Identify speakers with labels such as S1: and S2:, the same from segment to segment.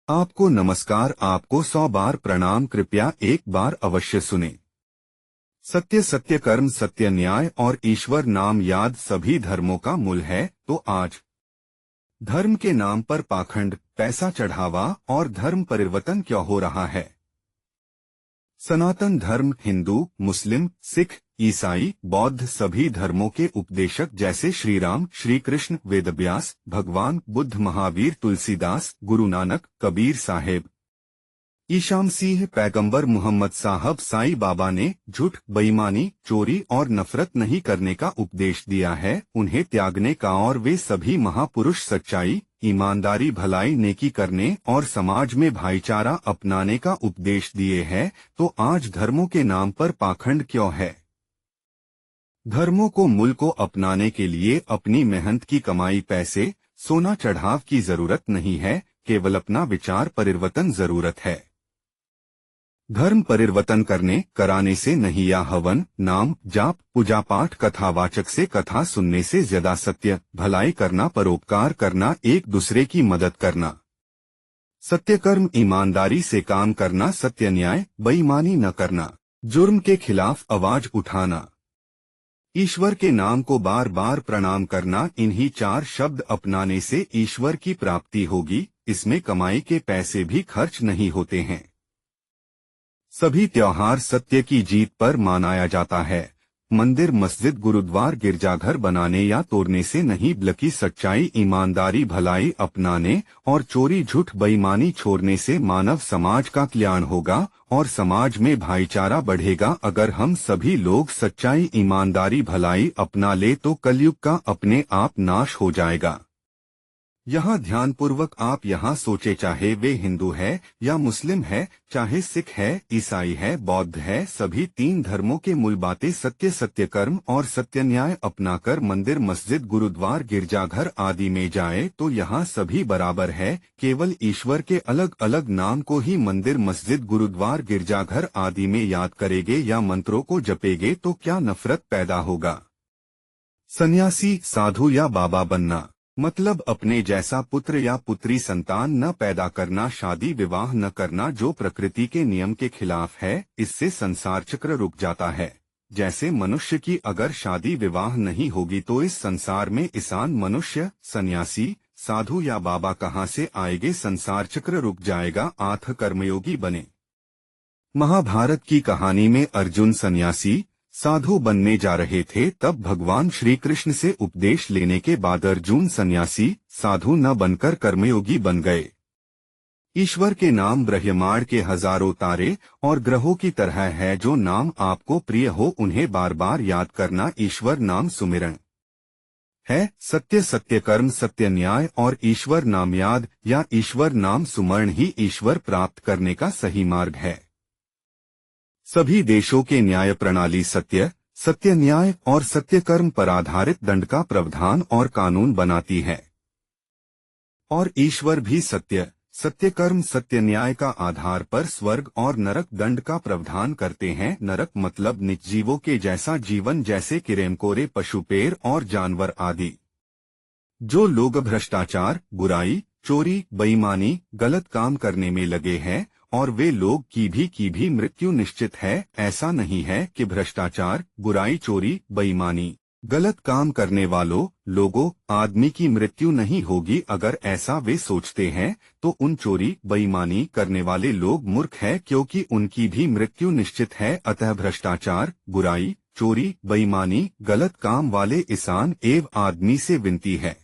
S1: आपको नमस्कार। आपको 100 बार प्रणाम। कृपया एक बार अवश्य सुने। सत्य, सत्य कर्म, सत्य न्याय और ईश्वर नाम याद सभी धर्मों का मूल है। तो आज धर्म के नाम पर पाखंड, पैसा चढ़ावा और धर्म परिवर्तन क्यों हो रहा है? सनातन धर्म हिंदू, मुस्लिम, सिख, ईसाई, बौद्ध सभी धर्मों के उपदेशक जैसे श्री राम, श्री कृष्ण, वेदव्यास, भगवान बुद्ध, महावीर, तुलसीदास, गुरु नानक, कबीर साहेब, ईसा मसीह, पैगंबर मोहम्मद साहब, साईं बाबा ने झूठ, बेईमानी, चोरी और नफरत नहीं करने का उपदेश दिया है, उन्हें त्यागने का, और वे सभी महापुरुष सच्चाई, ईमानदारी, भलाई, नेकी करने और समाज में भाईचारा अपनाने का उपदेश दिए हैं। तो आज धर्मों के नाम पर पाखंड क्यों है? धर्मों को मूल को अपनाने के लिए अपनी मेहनत की कमाई, पैसे, सोना चढ़ाव की जरूरत नहीं है, केवल अपना विचार परिवर्तन जरूरत है। धर्म परिवर्तन कराने से नहीं, या हवन, नाम, जाप, पूजा पाठ, कथावाचक से कथा सुनने से ज्यादा सत्य, भलाई करना, परोपकार करना, एक दूसरे की मदद करना, सत्य कर्म, ईमानदारी से काम करना, सत्य न्याय, बेईमानी न करना, जुर्म के खिलाफ आवाज उठाना, ईश्वर के नाम को बार बार प्रणाम करना, इन्हीं 4 शब्द अपनाने से ईश्वर की प्राप्ति होगी। इसमें कमाई के पैसे भी खर्च नहीं होते हैं। सभी त्योहार सत्य की जीत पर मनाया जाता है। मंदिर, मस्जिद, गुरुद्वार, गिरजाघर बनाने या तोड़ने से नहीं, बल्कि सच्चाई, ईमानदारी, भलाई अपनाने और चोरी, झूठ, बेईमानी छोड़ने से मानव समाज का कल्याण होगा और समाज में भाईचारा बढ़ेगा। अगर हम सभी लोग सच्चाई, ईमानदारी, भलाई अपना ले तो कलयुग का अपने आप नाश हो जाएगा। यहाँ ध्यानपूर्वक आप यहाँ सोचे, चाहे वे हिंदू है या मुस्लिम है, चाहे सिख है, ईसाई है, बौद्ध है, सभी 3 धर्मों के मूल बातें सत्य, सत्य कर्म और सत्य न्याय अपनाकर मंदिर, मस्जिद, गुरुद्वार, गिरजाघर आदि में जाए तो यहाँ सभी बराबर है। केवल ईश्वर के अलग अलग नाम को ही मंदिर, मस्जिद, गुरुद्वार, गिरजाघर आदि में याद करेंगे या मंत्रों को जपेंगे तो क्या नफरत पैदा होगा? सन्यासी, साधु या बाबा बनना मतलब अपने जैसा पुत्र या पुत्री संतान न पैदा करना, शादी विवाह न करना जो प्रकृति के नियम के खिलाफ है। इससे संसार चक्र रुक जाता है। जैसे मनुष्य की अगर शादी विवाह नहीं होगी तो इस संसार में इंसान, मनुष्य, सन्यासी, साधु या बाबा कहाँ से आएंगे? संसार चक्र रुक जाएगा। आठ कर्मयोगी बने। महाभारत की कहानी में अर्जुन सन्यासी, साधु बनने जा रहे थे, तब भगवान श्री कृष्ण से उपदेश लेने के बाद अर्जुन सन्यासी, साधु न बनकर कर्मयोगी बन गए। ईश्वर के नाम ब्रह्मांड के हजारों तारे और ग्रहों की तरह है। जो नाम आपको प्रिय हो उन्हें बार बार याद करना ईश्वर नाम सुमिरन है। सत्य, सत्य कर्म, सत्य न्याय और ईश्वर नाम याद या ईश्वर नाम सुमरण ही ईश्वर प्राप्त करने का सही मार्ग है। सभी देशों के न्याय प्रणाली सत्य, सत्य न्याय और सत्य कर्म पर आधारित दंड का प्रावधान और कानून बनाती है। और ईश्वर भी सत्य, सत्य कर्म, सत्य न्याय का आधार पर स्वर्ग और नरक दंड का प्रावधान करते हैं। नरक मतलब निर्जीवों के जैसा जीवन, जैसे किरेमकोरे, पशु, पेड़ और जानवर आदि। जो लोग भ्रष्टाचार, बुराई, चोरी, बेईमानी, गलत काम करने में लगे हैं और वे लोग की भी मृत्यु निश्चित है। ऐसा नहीं है कि भ्रष्टाचार, बुराई, चोरी, बेईमानी, गलत काम करने वालों लोगों आदमी की मृत्यु नहीं होगी। अगर ऐसा वे सोचते हैं तो उन चोरी, बेईमानी करने वाले लोग मूर्ख है, क्योंकि उनकी भी मृत्यु निश्चित है। अतः भ्रष्टाचार, बुराई, चोरी, बेईमानी, गलत काम वाले इंसान एवं आदमी से विनती है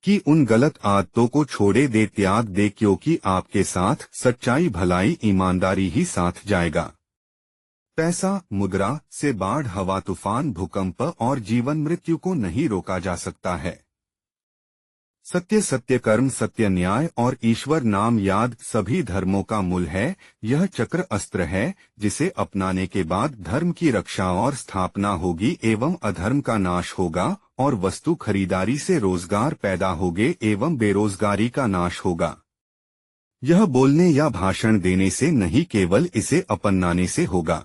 S1: कि उन गलत आदतों को छोड़े दे, त्याग दे, क्योंकि आपके साथ सच्चाई, भलाई, ईमानदारी ही साथ जाएगा। पैसा, मुद्रा से बाढ़, हवा, तूफान, भूकंप और जीवन मृत्यु को नहीं रोका जा सकता है। सत्य, सत्य कर्म, सत्य न्याय और ईश्वर नाम याद सभी धर्मों का मूल है। यह चक्र अस्त्र है जिसे अपनाने के बाद धर्म की रक्षा और स्थापना होगी एवं अधर्म का नाश होगा और वस्तु खरीदारी से रोजगार पैदा होगे एवं बेरोजगारी का नाश होगा। यह बोलने या भाषण देने से नहीं, केवल इसे अपनाने से होगा।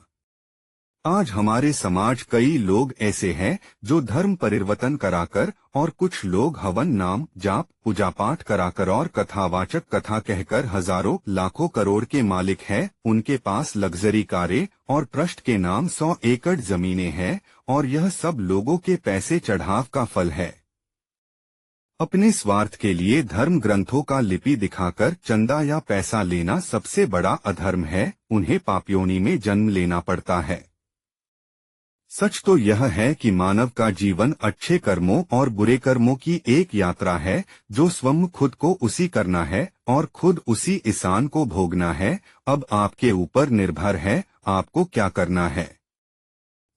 S1: आज हमारे समाज कई लोग ऐसे हैं जो धर्म परिवर्तन कराकर और कुछ लोग हवन नाम जाप पूजा पाठ कराकर और कथावाचक कथा कहकर हजारों लाखों करोड़ के मालिक हैं। उनके पास लग्जरी कारें और ट्रस्ट के नाम 100 एकड़ जमीनें हैं और यह सब लोगों के पैसे चढ़ाव का फल है। अपने स्वार्थ के लिए धर्म ग्रंथों का लिपि दिखाकर चंदा या पैसा लेना सबसे बड़ा अधर्म है। उन्हें पापयोनि में जन्म लेना पड़ता है। सच तो यह है कि मानव का जीवन अच्छे कर्मों और बुरे कर्मों की एक यात्रा है, जो स्वयं खुद को उसी करना है और खुद उसी ईशान को भोगना है। अब आपके ऊपर निर्भर है आपको क्या करना है।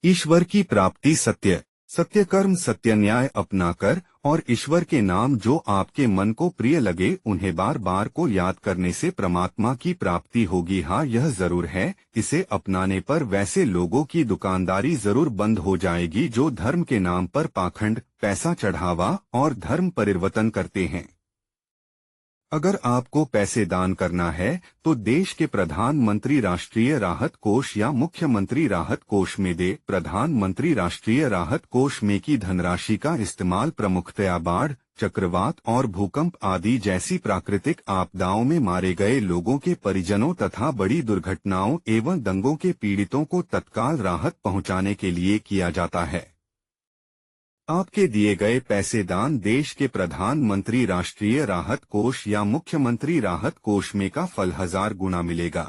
S1: ईश्वर की प्राप्ति सत्य कर्म सत्य न्याय अपनाकर और ईश्वर के नाम जो आपके मन को प्रिय लगे उन्हें बार बार को याद करने से परमात्मा की प्राप्ति होगी। हाँ, यह जरूर है, इसे अपनाने पर वैसे लोगों की दुकानदारी जरूर बंद हो जाएगी जो धर्म के नाम पर पाखंड, पैसा चढ़ावा और धर्म परिवर्तन करते हैं। अगर आपको पैसे दान करना है तो देश के प्रधानमंत्री राष्ट्रीय राहत कोष या मुख्यमंत्री राहत कोष में दे। प्रधानमंत्री राष्ट्रीय राहत कोष में की धनराशि का इस्तेमाल प्रमुखतया बाढ़, चक्रवात और भूकंप आदि जैसी प्राकृतिक आपदाओं में मारे गए लोगों के परिजनों तथा बड़ी दुर्घटनाओं एवं दंगों के पीड़ितों को तत्काल राहत पहुंचाने के लिए किया जाता है। आपके दिए गए पैसे दान देश के प्रधानमंत्री राष्ट्रीय राहत कोष या मुख्यमंत्री राहत कोष में का फल 1000 गुना मिलेगा।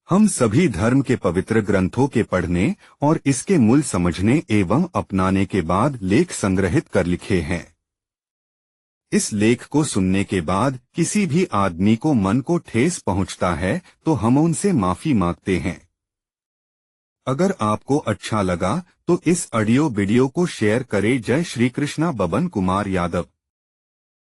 S1: हम सभी धर्म के पवित्र ग्रंथों के पढ़ने और इसके मूल समझने एवं अपनाने के बाद लेख संग्रहित कर लिखे हैं। इस लेख को सुनने के बाद किसी भी आदमी को मन को ठेस पहुंचता है तो हम उनसे माफी मांगते हैं। अगर आपको अच्छा लगा तो इस ऑडियो वीडियो को शेयर करें। जय श्री कृष्णा। बबन कुमार यादव।